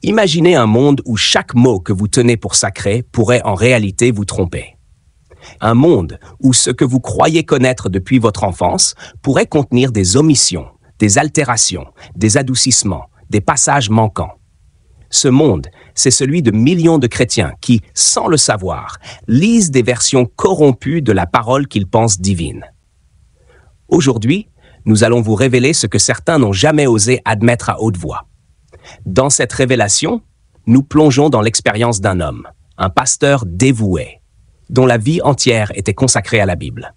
Imaginez un monde où chaque mot que vous tenez pour sacré pourrait en réalité vous tromper. Un monde où ce que vous croyez connaître depuis votre enfance pourrait contenir des omissions, des altérations, des adoucissements, des passages manquants. Ce monde, c'est celui de millions de chrétiens qui, sans le savoir, lisent des versions corrompues de la parole qu'ils pensent divine. Aujourd'hui, nous allons vous révéler ce que certains n'ont jamais osé admettre à haute voix. Dans cette révélation, nous plongeons dans l'expérience d'un homme, un pasteur dévoué, dont la vie entière était consacrée à la Bible.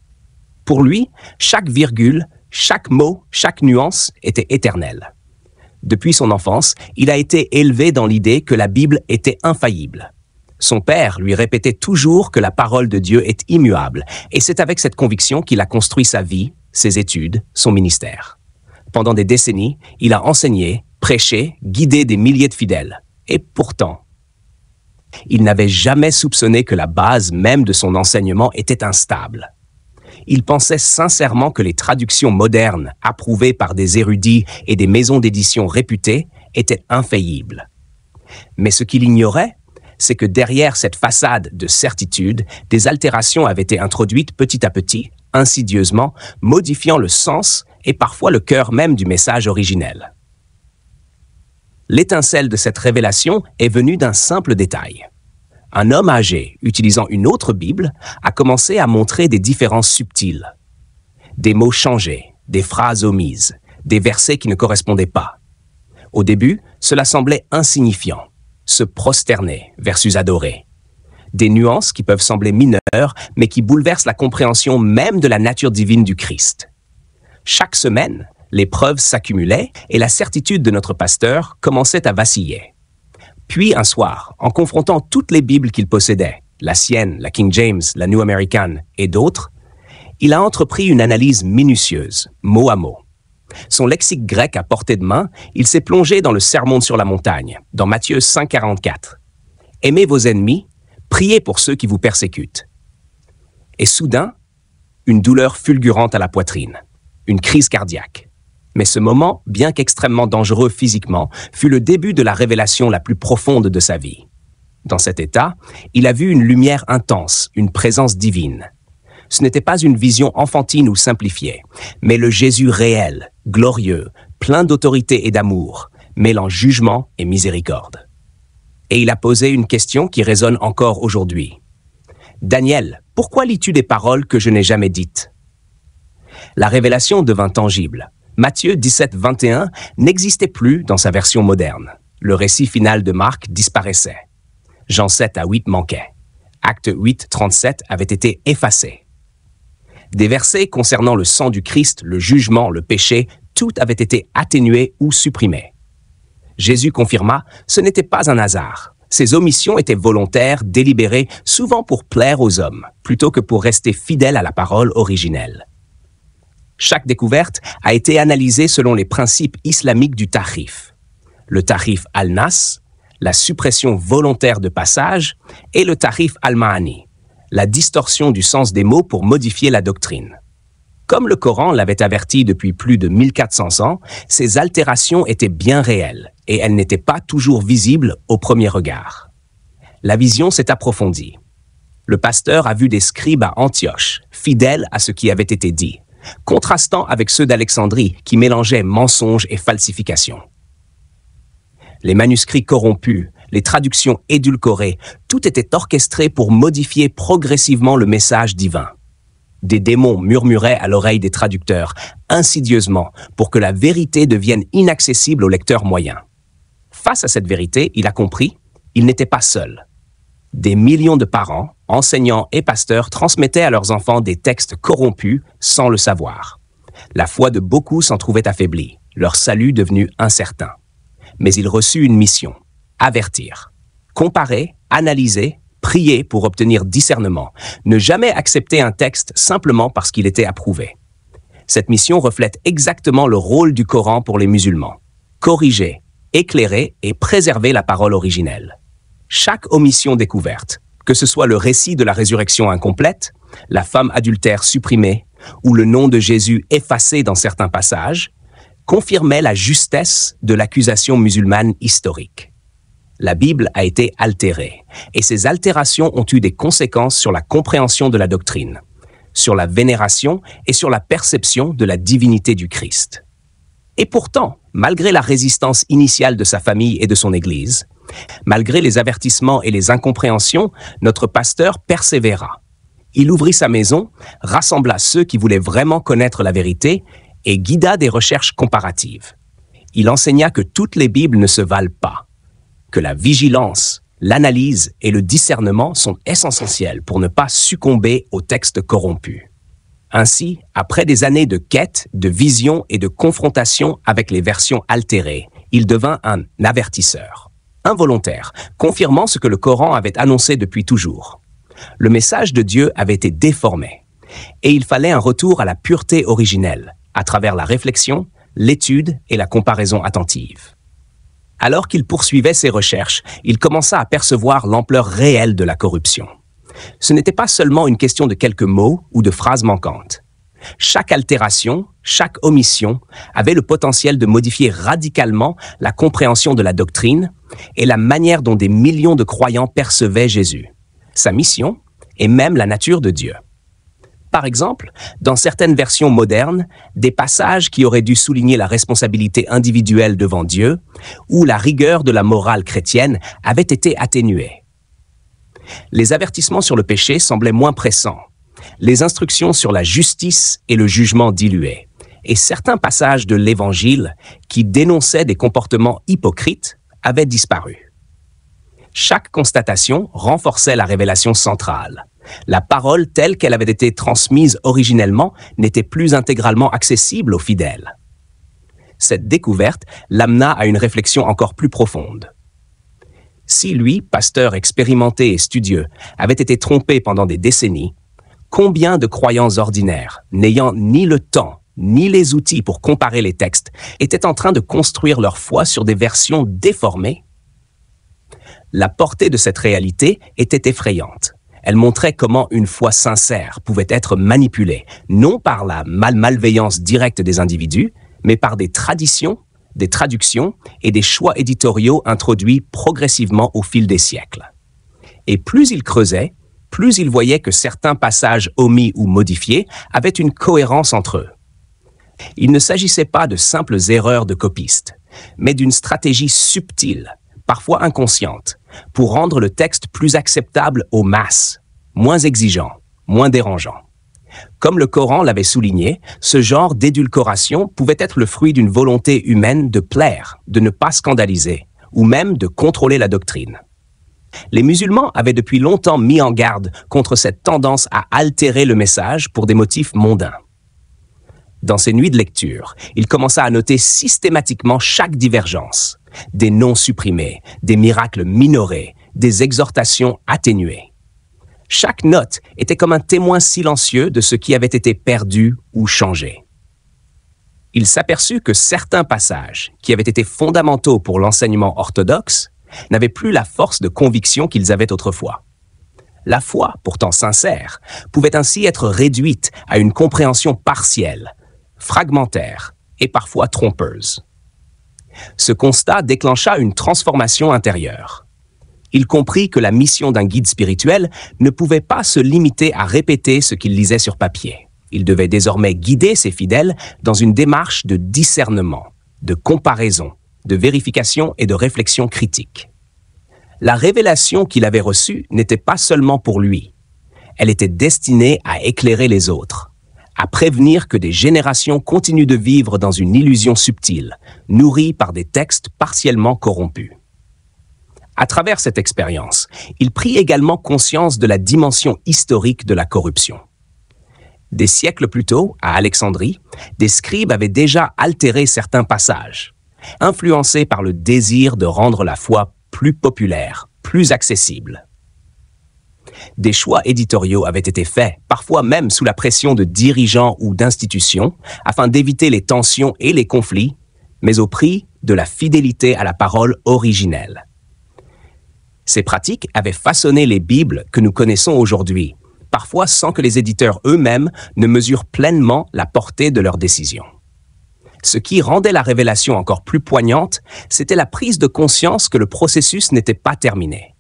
Pour lui, chaque virgule, chaque mot, chaque nuance était éternelle. Depuis son enfance, il a été élevé dans l'idée que la Bible était infaillible. Son père lui répétait toujours que la parole de Dieu est immuable, et c'est avec cette conviction qu'il a construit sa vie, ses études, son ministère. Pendant des décennies, il a enseigné, prêché, guidé des milliers de fidèles. Et pourtant, il n'avait jamais soupçonné que la base même de son enseignement était instable. Il pensait sincèrement que les traductions modernes, approuvées par des érudits et des maisons d'édition réputées, étaient infaillibles. Mais ce qu'il ignorait, c'est que derrière cette façade de certitude, des altérations avaient été introduites petit à petit, insidieusement, modifiant le sens et parfois le cœur même du message originel. L'étincelle de cette révélation est venue d'un simple détail. Un homme âgé, utilisant une autre Bible, a commencé à montrer des différences subtiles. Des mots changés, des phrases omises, des versets qui ne correspondaient pas. Au début, cela semblait insignifiant. Se prosterner versus adorer. Des nuances qui peuvent sembler mineures, mais qui bouleversent la compréhension même de la nature divine du Christ. Chaque semaine, les preuves s'accumulaient et la certitude de notre pasteur commençait à vaciller. Puis un soir, en confrontant toutes les Bibles qu'il possédait, la sienne, la King James, la New American et d'autres, il a entrepris une analyse minutieuse, mot à mot. Son lexique grec à portée de main, il s'est plongé dans le Sermon sur la montagne, dans Matthieu 5,44. « Aimez vos ennemis, priez pour ceux qui vous persécutent. » Et soudain, une douleur fulgurante à la poitrine, une crise cardiaque. Mais ce moment, bien qu'extrêmement dangereux physiquement, fut le début de la révélation la plus profonde de sa vie. Dans cet état, il a vu une lumière intense, une présence divine. Ce n'était pas une vision enfantine ou simplifiée, mais le Jésus réel, glorieux, plein d'autorité et d'amour, mêlant jugement et miséricorde. Et il a posé une question qui résonne encore aujourd'hui. « Daniel, pourquoi lis-tu des paroles que je n'ai jamais dites ?» La révélation devint tangible. Matthieu 17, 21 n'existait plus dans sa version moderne. Le récit final de Marc disparaissait. Jean 7 à 8 manquait. Acte 8, 37 avait été effacé. Des versets concernant le sang du Christ, le jugement, le péché, tout avait été atténué ou supprimé. Jésus confirma, ce n'était pas un hasard. Ces omissions étaient volontaires, délibérées, souvent pour plaire aux hommes, plutôt que pour rester fidèles à la parole originelle. Chaque découverte a été analysée selon les principes islamiques du tahrif. Le tahrif al-nas, la suppression volontaire de passages, et le tahrif al-ma'ani, la distorsion du sens des mots pour modifier la doctrine. Comme le Coran l'avait averti depuis plus de 1400 ans, ces altérations étaient bien réelles et elles n'étaient pas toujours visibles au premier regard. La vision s'est approfondie. Le pasteur a vu des scribes à Antioche, fidèles à ce qui avait été dit, contrastant avec ceux d'Alexandrie qui mélangeaient mensonges et falsifications. Les manuscrits corrompus, les traductions édulcorées, tout était orchestré pour modifier progressivement le message divin. Des démons murmuraient à l'oreille des traducteurs, insidieusement, pour que la vérité devienne inaccessible au lecteur moyen. Face à cette vérité, il a compris, il n'était pas seul. Des millions de parents, enseignants et pasteurs transmettaient à leurs enfants des textes corrompus sans le savoir. La foi de beaucoup s'en trouvait affaiblie, leur salut devenu incertain. Mais il reçut une mission, avertir, comparer, analyser, prier pour obtenir discernement, ne jamais accepter un texte simplement parce qu'il était approuvé. Cette mission reflète exactement le rôle du Coran pour les musulmans. Corriger, éclairer et préserver la parole originelle. Chaque omission découverte, que ce soit le récit de la résurrection incomplète, la femme adultère supprimée ou le nom de Jésus effacé dans certains passages, confirmait la justesse de l'accusation musulmane historique. la Bible a été altérée, et ces altérations ont eu des conséquences sur la compréhension de la doctrine, sur la vénération et sur la perception de la divinité du Christ. Et pourtant, malgré la résistance initiale de sa famille et de son Église, malgré les avertissements et les incompréhensions, notre pasteur persévéra. Il ouvrit sa maison, rassembla ceux qui voulaient vraiment connaître la vérité et guida des recherches comparatives. Il enseigna que toutes les Bibles ne se valent pas, que la vigilance, l'analyse et le discernement sont essentiels pour ne pas succomber aux textes corrompus. Ainsi, après des années de quête, de vision et de confrontation avec les versions altérées, il devint un avertisseur, involontaire, confirmant ce que le Coran avait annoncé depuis toujours. Le message de Dieu avait été déformé, et il fallait un retour à la pureté originelle, à travers la réflexion, l'étude et la comparaison attentive. Alors qu'il poursuivait ses recherches, il commença à percevoir l'ampleur réelle de la corruption. Ce n'était pas seulement une question de quelques mots ou de phrases manquantes. Chaque altération, chaque omission avait le potentiel de modifier radicalement la compréhension de la doctrine et la manière dont des millions de croyants percevaient Jésus, sa mission et même la nature de Dieu. Par exemple, dans certaines versions modernes, des passages qui auraient dû souligner la responsabilité individuelle devant Dieu ou la rigueur de la morale chrétienne avaient été atténués. Les avertissements sur le péché semblaient moins pressants, les instructions sur la justice et le jugement dilués, et certains passages de l'Évangile qui dénonçaient des comportements hypocrites avaient disparu. Chaque constatation renforçait la révélation centrale. La parole telle qu'elle avait été transmise originellement n'était plus intégralement accessible aux fidèles. Cette découverte l'amena à une réflexion encore plus profonde. Si lui, pasteur expérimenté et studieux, avait été trompé pendant des décennies, combien de croyants ordinaires, n'ayant ni le temps ni les outils pour comparer les textes, étaient en train de construire leur foi sur des versions déformées? La portée de cette réalité était effrayante. Elle montrait comment une foi sincère pouvait être manipulée, non par la malveillance directe des individus, mais par des traditions, des traductions et des choix éditoriaux introduits progressivement au fil des siècles. Et plus il creusait, plus il voyait que certains passages omis ou modifiés avaient une cohérence entre eux. Il ne s'agissait pas de simples erreurs de copistes, mais d'une stratégie subtile, parfois inconsciente, pour rendre le texte plus acceptable aux masses, moins exigeant, moins dérangeant. Comme le Coran l'avait souligné, ce genre d'édulcoration pouvait être le fruit d'une volonté humaine de plaire, de ne pas scandaliser, ou même de contrôler la doctrine. Les musulmans avaient depuis longtemps mis en garde contre cette tendance à altérer le message pour des motifs mondains. Dans ses nuits de lecture, il commença à noter systématiquement chaque divergence, des noms supprimés, des miracles minorés, des exhortations atténuées. Chaque note était comme un témoin silencieux de ce qui avait été perdu ou changé. Il s'aperçut que certains passages, qui avaient été fondamentaux pour l'enseignement orthodoxe, n'avaient plus la force de conviction qu'ils avaient autrefois. La foi, pourtant sincère, pouvait ainsi être réduite à une compréhension partielle, fragmentaire et parfois trompeuse. Ce constat déclencha une transformation intérieure. Il comprit que la mission d'un guide spirituel ne pouvait pas se limiter à répéter ce qu'il lisait sur papier. Il devait désormais guider ses fidèles dans une démarche de discernement, de comparaison, de vérification et de réflexion critique. La révélation qu'il avait reçue n'était pas seulement pour lui. Elle était destinée à éclairer les autres, à prévenir que des générations continuent de vivre dans une illusion subtile, nourrie par des textes partiellement corrompus. À travers cette expérience, il prit également conscience de la dimension historique de la corruption. Des siècles plus tôt, à Alexandrie, des scribes avaient déjà altéré certains passages, influencés par le désir de rendre la foi plus populaire, plus accessible. Des choix éditoriaux avaient été faits, parfois même sous la pression de dirigeants ou d'institutions, afin d'éviter les tensions et les conflits, mais au prix de la fidélité à la parole originelle. Ces pratiques avaient façonné les Bibles que nous connaissons aujourd'hui, parfois sans que les éditeurs eux-mêmes ne mesurent pleinement la portée de leurs décisions. Ce qui rendait la révélation encore plus poignante, c'était la prise de conscience que le processus n'était pas terminé.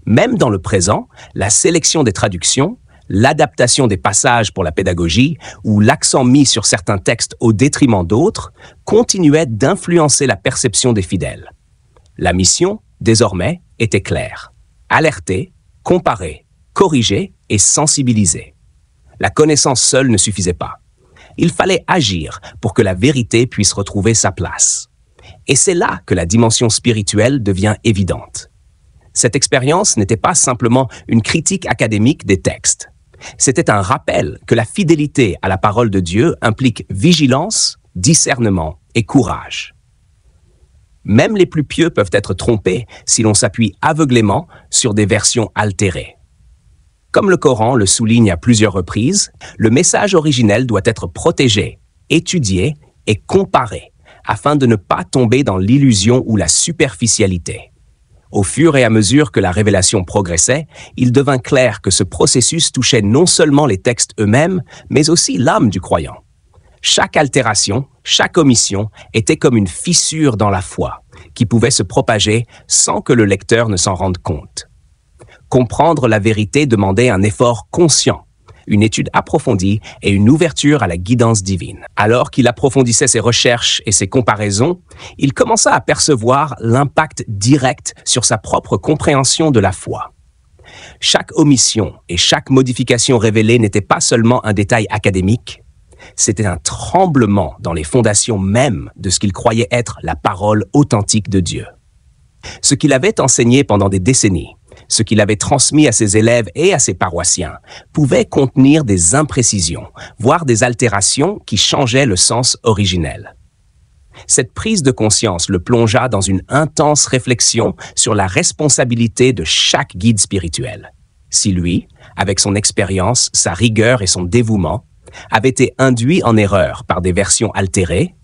Même dans le présent, la sélection des traductions, l'adaptation des passages pour la pédagogie ou l'accent mis sur certains textes au détriment d'autres continuaient d'influencer la perception des fidèles. La mission, désormais, était claire. Alerter, comparer, corriger et sensibiliser. La connaissance seule ne suffisait pas. Il fallait agir pour que la vérité puisse retrouver sa place. Et c'est là que la dimension spirituelle devient évidente. Cette expérience n'était pas simplement une critique académique des textes. C'était un rappel que la fidélité à la parole de Dieu implique vigilance, discernement et courage. Même les plus pieux peuvent être trompés si l'on s'appuie aveuglément sur des versions altérées. Comme le Coran le souligne à plusieurs reprises, le message originel doit être protégé, étudié et comparé afin de ne pas tomber dans l'illusion ou la superficialité. Au fur et à mesure que la révélation progressait, il devint clair que ce processus touchait non seulement les textes eux-mêmes, mais aussi l'âme du croyant. Chaque altération, chaque omission était comme une fissure dans la foi qui pouvait se propager sans que le lecteur ne s'en rende compte. Comprendre la vérité demandait un effort conscient, une étude approfondie et une ouverture à la guidance divine. Alors qu'il approfondissait ses recherches et ses comparaisons, il commença à percevoir l'impact direct sur sa propre compréhension de la foi. Chaque omission et chaque modification révélée n'était pas seulement un détail académique, c'était un tremblement dans les fondations mêmes de ce qu'il croyait être la parole authentique de Dieu. Ce qu'il avait enseigné pendant des décennies, ce qu'il avait transmis à ses élèves et à ses paroissiens, pouvait contenir des imprécisions, voire des altérations qui changeaient le sens originel. Cette prise de conscience le plongea dans une intense réflexion sur la responsabilité de chaque guide spirituel. Si lui, avec son expérience, sa rigueur et son dévouement, avait été induit en erreur par des versions altérées,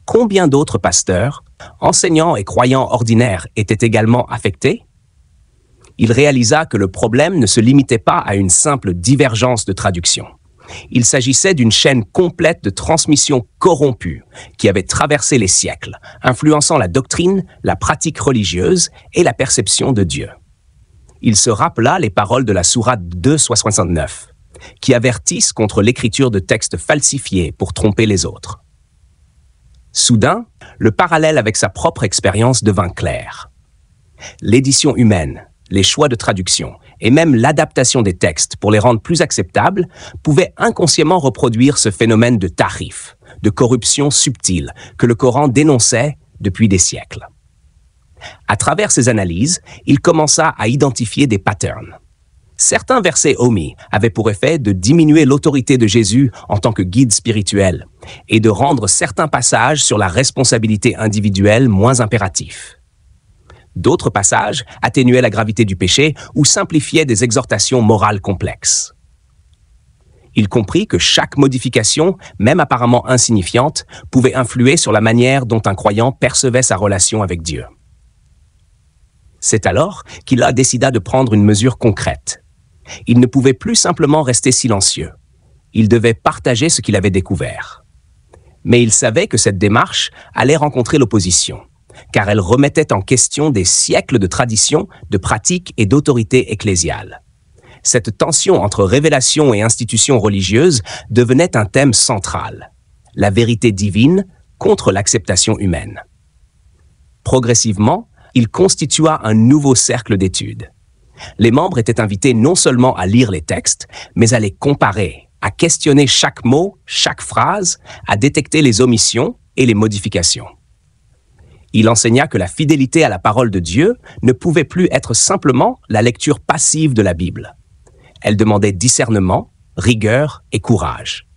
combien d'autres pasteurs, enseignants et croyants ordinaires étaient également affectés? Il réalisa que le problème ne se limitait pas à une simple divergence de traduction. Il s'agissait d'une chaîne complète de transmission corrompue qui avait traversé les siècles, influençant la doctrine, la pratique religieuse et la perception de Dieu. Il se rappela les paroles de la sourate 269, qui avertissent contre l'écriture de textes falsifiés pour tromper les autres. Soudain, le parallèle avec sa propre expérience devint clair. L'édition humaine, les choix de traduction et même l'adaptation des textes pour les rendre plus acceptables pouvaient inconsciemment reproduire ce phénomène de tahrif, de corruption subtile que le Coran dénonçait depuis des siècles. À travers ces analyses, il commença à identifier des patterns. Certains versets omis avaient pour effet de diminuer l'autorité de Jésus en tant que guide spirituel et de rendre certains passages sur la responsabilité individuelle moins impératifs. D'autres passages atténuaient la gravité du péché ou simplifiaient des exhortations morales complexes. Il comprit que chaque modification, même apparemment insignifiante, pouvait influer sur la manière dont un croyant percevait sa relation avec Dieu. C'est alors qu'il décida de prendre une mesure concrète. Il ne pouvait plus simplement rester silencieux. Il devait partager ce qu'il avait découvert. Mais il savait que cette démarche allait rencontrer l'opposition, car elle remettait en question des siècles de traditions, de pratiques et d'autorité ecclésiale. Cette tension entre révélation et institution religieuse devenait un thème central, la vérité divine contre l'acceptation humaine. Progressivement, il constitua un nouveau cercle d'études. Les membres étaient invités non seulement à lire les textes, mais à les comparer, à questionner chaque mot, chaque phrase, à détecter les omissions et les modifications. Il enseigna que la fidélité à la parole de Dieu ne pouvait plus être simplement la lecture passive de la Bible. Elle demandait discernement, rigueur et courage.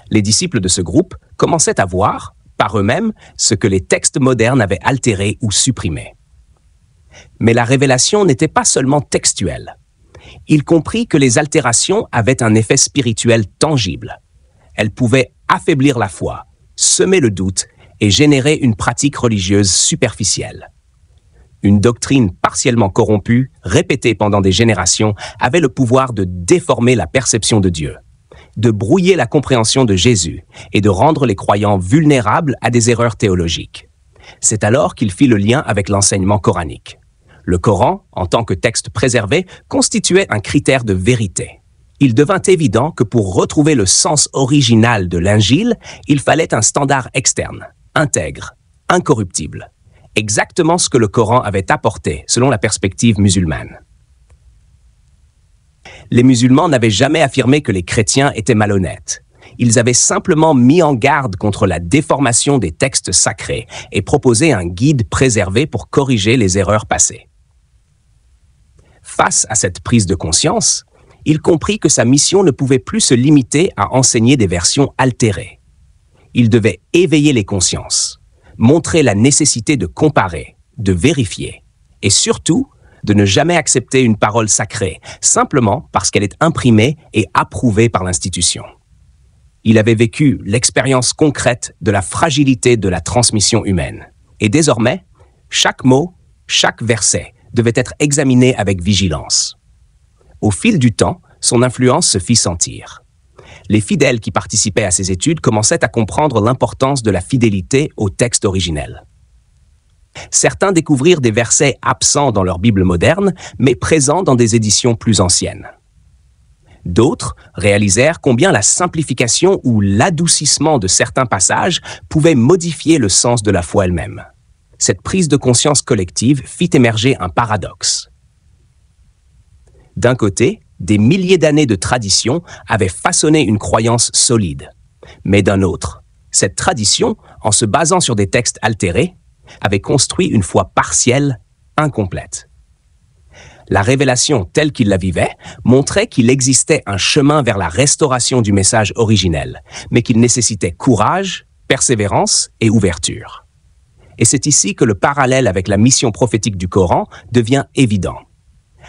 Les disciples de ce groupe commençaient à voir, par eux-mêmes, ce que les textes modernes avaient altéré ou supprimé. Mais la révélation n'était pas seulement textuelle. Il comprit que les altérations avaient un effet spirituel tangible. Elles pouvaient affaiblir la foi, semer le doute et générer une pratique religieuse superficielle. Une doctrine partiellement corrompue, répétée pendant des générations, avait le pouvoir de déformer la perception de Dieu. de brouiller la compréhension de Jésus et de rendre les croyants vulnérables à des erreurs théologiques. C'est alors qu'il fit le lien avec l'enseignement coranique. Le Coran, en tant que texte préservé, constituait un critère de vérité. Il devint évident que pour retrouver le sens original de l'Injil, il fallait un standard externe, intègre, incorruptible. Exactement ce que le Coran avait apporté, selon la perspective musulmane. Les musulmans n'avaient jamais affirmé que les chrétiens étaient malhonnêtes. Ils avaient simplement mis en garde contre la déformation des textes sacrés et proposé un guide préservé pour corriger les erreurs passées. Face à cette prise de conscience, il comprit que sa mission ne pouvait plus se limiter à enseigner des versions altérées. Il devait éveiller les consciences, montrer la nécessité de comparer, de vérifier, et surtout, de ne jamais accepter une parole sacrée, simplement parce qu'elle est imprimée et approuvée par l'institution. Il avait vécu l'expérience concrète de la fragilité de la transmission humaine. Et désormais, chaque mot, chaque verset devait être examiné avec vigilance. Au fil du temps, son influence se fit sentir. Les fidèles qui participaient à ces études commençaient à comprendre l'importance de la fidélité au texte originel. Certains découvrirent des versets absents dans leur Bible moderne, mais présents dans des éditions plus anciennes. D'autres réalisèrent combien la simplification ou l'adoucissement de certains passages pouvait modifier le sens de la foi elle-même. Cette prise de conscience collective fit émerger un paradoxe. D'un côté, des milliers d'années de tradition avaient façonné une croyance solide. Mais d'un autre, cette tradition, en se basant sur des textes altérés, avait construit une foi partielle, incomplète. La révélation telle qu'il la vivait montrait qu'il existait un chemin vers la restauration du message originel, mais qu'il nécessitait courage, persévérance et ouverture. Et c'est ici que le parallèle avec la mission prophétique du Coran devient évident.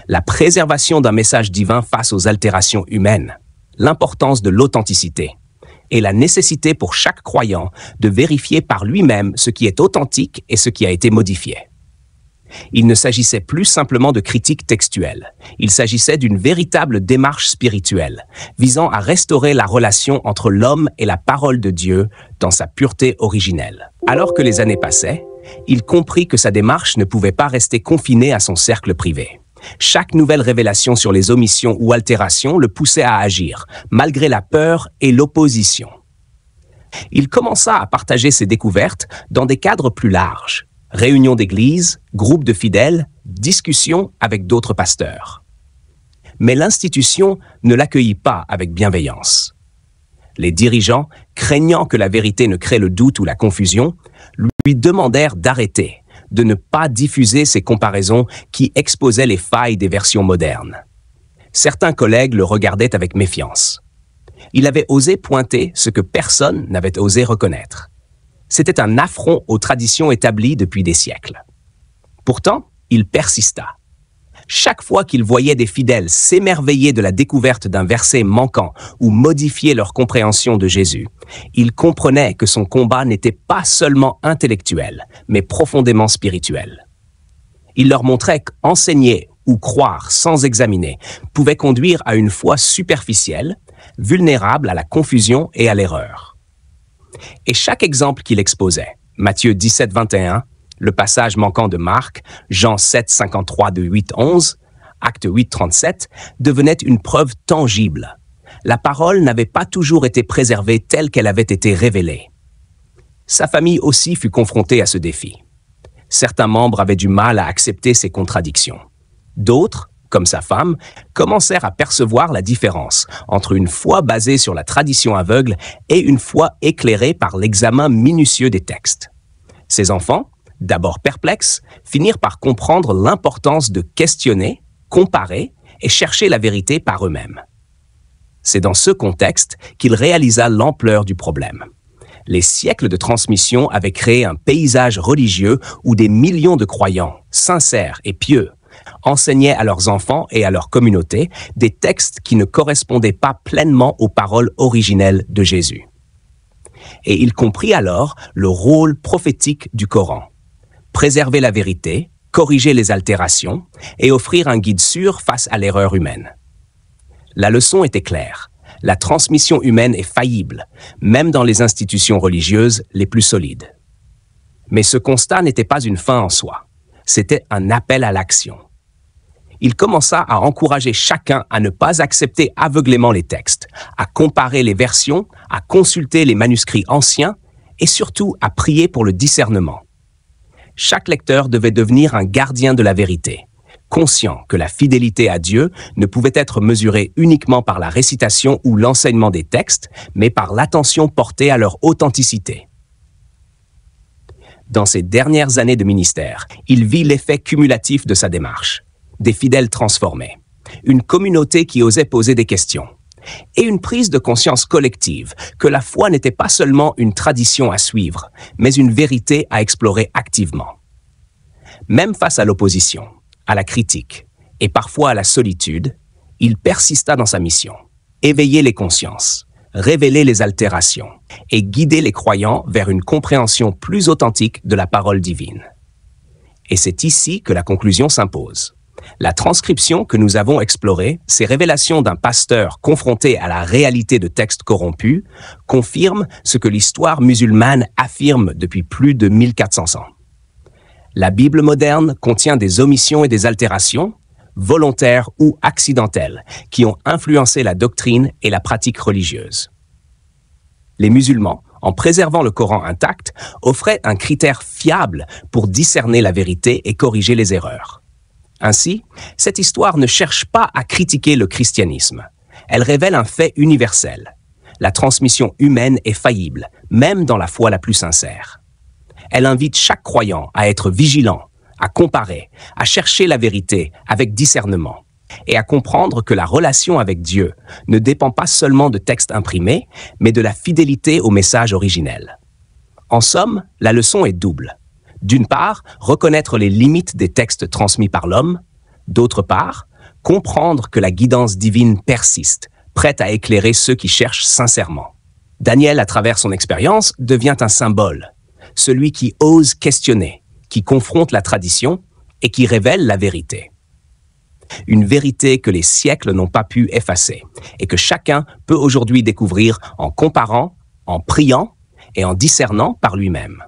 La préservation d'un message divin face aux altérations humaines, l'importance de l'authenticité et la nécessité pour chaque croyant de vérifier par lui-même ce qui est authentique et ce qui a été modifié. Il ne s'agissait plus simplement de critiques textuelles, il s'agissait d'une véritable démarche spirituelle, visant à restaurer la relation entre l'homme et la parole de Dieu dans sa pureté originelle. Alors que les années passaient, il comprit que sa démarche ne pouvait pas rester confinée à son cercle privé. Chaque nouvelle révélation sur les omissions ou altérations le poussait à agir, malgré la peur et l'opposition. Il commença à partager ses découvertes dans des cadres plus larges, réunions d'église, groupes de fidèles, discussions avec d'autres pasteurs. Mais l'institution ne l'accueillit pas avec bienveillance. Les dirigeants, craignant que la vérité ne crée le doute ou la confusion, lui demandèrent d'arrêter, de ne pas diffuser ces comparaisons qui exposaient les failles des versions modernes. Certains collègues le regardaient avec méfiance. Il avait osé pointer ce que personne n'avait osé reconnaître. C'était un affront aux traditions établies depuis des siècles. Pourtant, il persista. Chaque fois qu'il voyait des fidèles s'émerveiller de la découverte d'un verset manquant ou modifier leur compréhension de Jésus, il comprenait que son combat n'était pas seulement intellectuel, mais profondément spirituel. Il leur montrait qu'enseigner ou croire sans examiner pouvait conduire à une foi superficielle, vulnérable à la confusion et à l'erreur. Et chaque exemple qu'il exposait, Matthieu 17, 21, le passage manquant de Marc, Jean 7, 53 de 8, 11, Acte 8, 37, devenait une preuve tangible. La parole n'avait pas toujours été préservée telle qu'elle avait été révélée. Sa famille aussi fut confrontée à ce défi. Certains membres avaient du mal à accepter ces contradictions. D'autres, comme sa femme, commencèrent à percevoir la différence entre une foi basée sur la tradition aveugle et une foi éclairée par l'examen minutieux des textes. Ses enfants, d'abord perplexes, finirent par comprendre l'importance de questionner, comparer et chercher la vérité par eux-mêmes. C'est dans ce contexte qu'il réalisa l'ampleur du problème. Les siècles de transmission avaient créé un paysage religieux où des millions de croyants, sincères et pieux, enseignaient à leurs enfants et à leur communauté des textes qui ne correspondaient pas pleinement aux paroles originelles de Jésus. Et il comprit alors le rôle prophétique du Coran. Préserver la vérité, corriger les altérations et offrir un guide sûr face à l'erreur humaine. La leçon était claire. La transmission humaine est faillible, même dans les institutions religieuses les plus solides. Mais ce constat n'était pas une fin en soi, c'était un appel à l'action. Il commença à encourager chacun à ne pas accepter aveuglément les textes, à comparer les versions, à consulter les manuscrits anciens et surtout à prier pour le discernement. Chaque lecteur devait devenir un gardien de la vérité, conscient que la fidélité à Dieu ne pouvait être mesurée uniquement par la récitation ou l'enseignement des textes, mais par l'attention portée à leur authenticité. Dans ses dernières années de ministère, il vit l'effet cumulatif de sa démarche. Des fidèles transformés, une communauté qui osait poser des questions, et une prise de conscience collective que la foi n'était pas seulement une tradition à suivre, mais une vérité à explorer activement. Même face à l'opposition, à la critique et parfois à la solitude, il persista dans sa mission, éveiller les consciences, révéler les altérations et guider les croyants vers une compréhension plus authentique de la parole divine. Et c'est ici que la conclusion s'impose. La transcription que nous avons explorée, ces révélations d'un pasteur confronté à la réalité de textes corrompus, confirment ce que l'histoire musulmane affirme depuis plus de 1400 ans. La Bible moderne contient des omissions et des altérations, volontaires ou accidentelles, qui ont influencé la doctrine et la pratique religieuse. Les musulmans, en préservant le Coran intact, offraient un critère fiable pour discerner la vérité et corriger les erreurs. Ainsi, cette histoire ne cherche pas à critiquer le christianisme. Elle révèle un fait universel. La transmission humaine est faillible, même dans la foi la plus sincère. Elle invite chaque croyant à être vigilant, à comparer, à chercher la vérité avec discernement et à comprendre que la relation avec Dieu ne dépend pas seulement de textes imprimés, mais de la fidélité au message originel. En somme, la leçon est double. D'une part, reconnaître les limites des textes transmis par l'homme. D'autre part, comprendre que la guidance divine persiste, prête à éclairer ceux qui cherchent sincèrement. Daniel, à travers son expérience, devient un symbole, celui qui ose questionner, qui confronte la tradition et qui révèle la vérité. Une vérité que les siècles n'ont pas pu effacer et que chacun peut aujourd'hui découvrir en comparant, en priant et en discernant par lui-même.